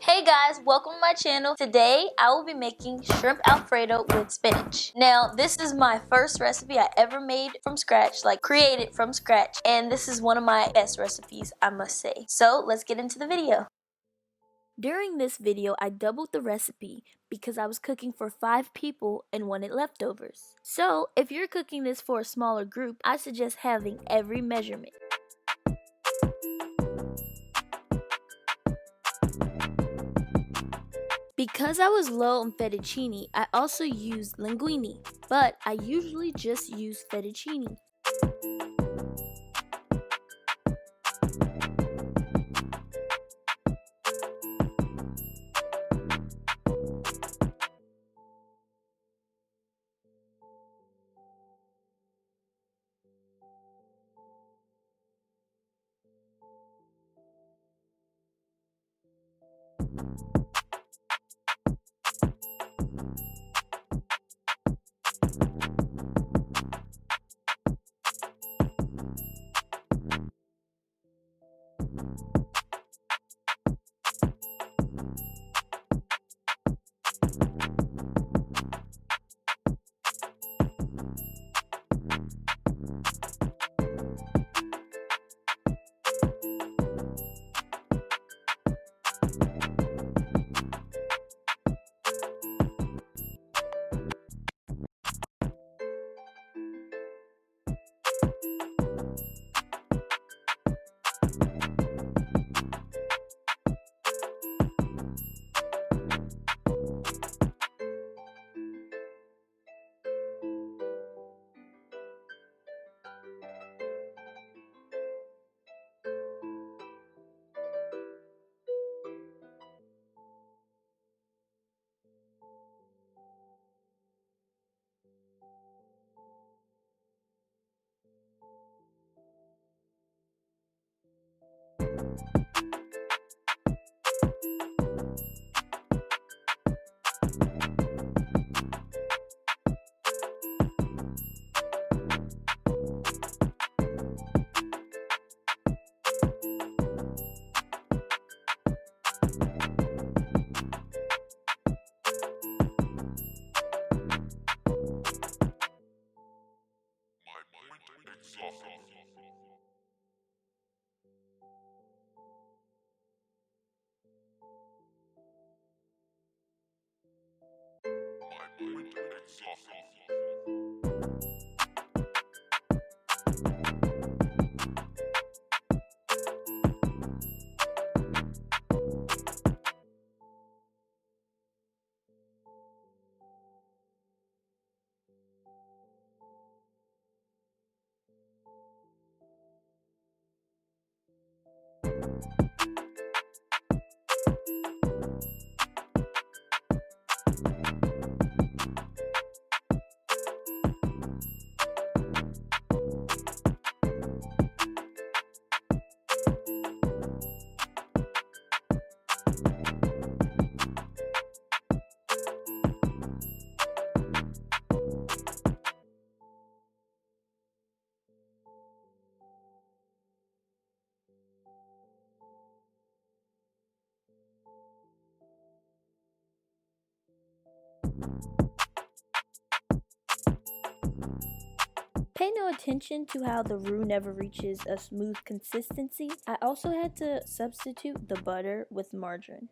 Hey guys, welcome to my channel. Today I will be making shrimp Alfredo with spinach. Now this is my first recipe I ever made from scratch, like created from scratch, and this is one of my best recipes, I must say. So let's get into the video. During this video I doubled the recipe because I was cooking for 5 people and wanted leftovers. So if you're cooking this for a smaller group, I suggest having every measurement. Because I was low on fettuccine, I also used linguine, but I usually just use fettuccine. Pay no attention to how the roux never reaches a smooth consistency. I also had to substitute the butter with margarine.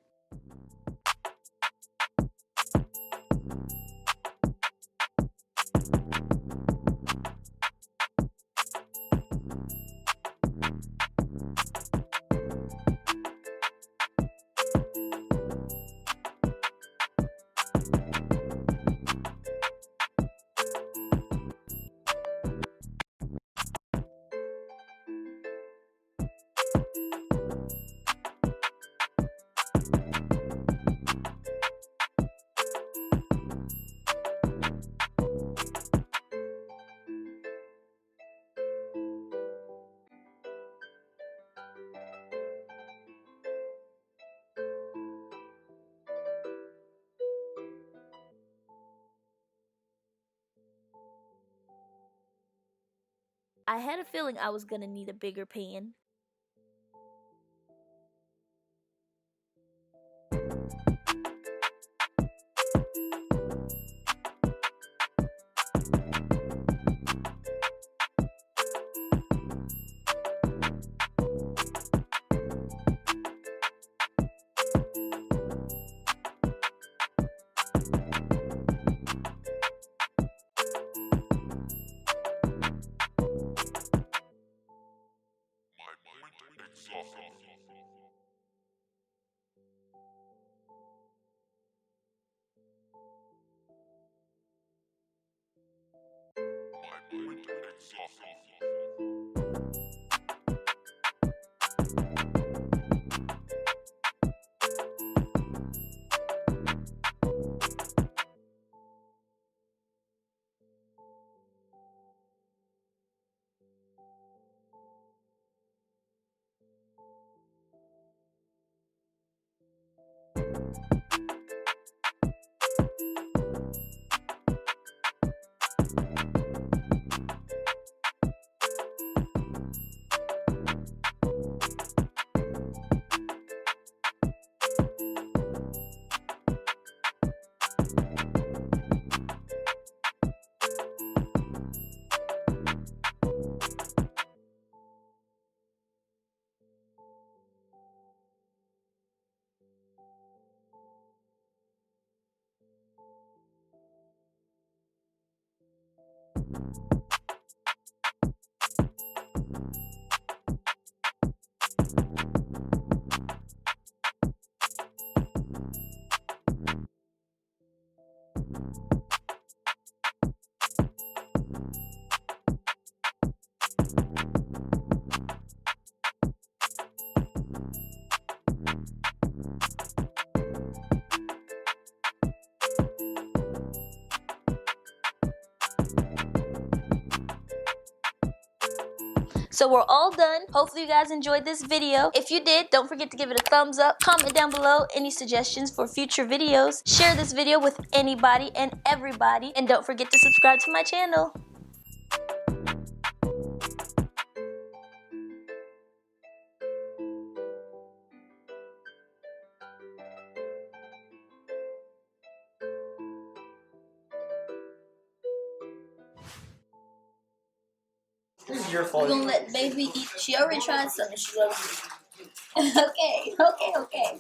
I had a feeling I was gonna need a bigger pan. So we're all done. Hopefully you guys enjoyed this video. If you did, don't forget to give it a thumbs up. Comment down below any suggestions for future videos. Share this video with anybody and everybody. And don't forget to subscribe to my channel. This is your fault. We're gonna let baby eat. She already tried something. She loves it. Okay.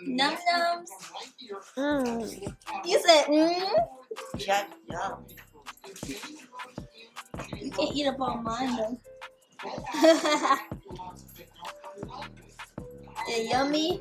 Num nums. You said Yeah, yeah. You can't eat up all mine though. They're yummy.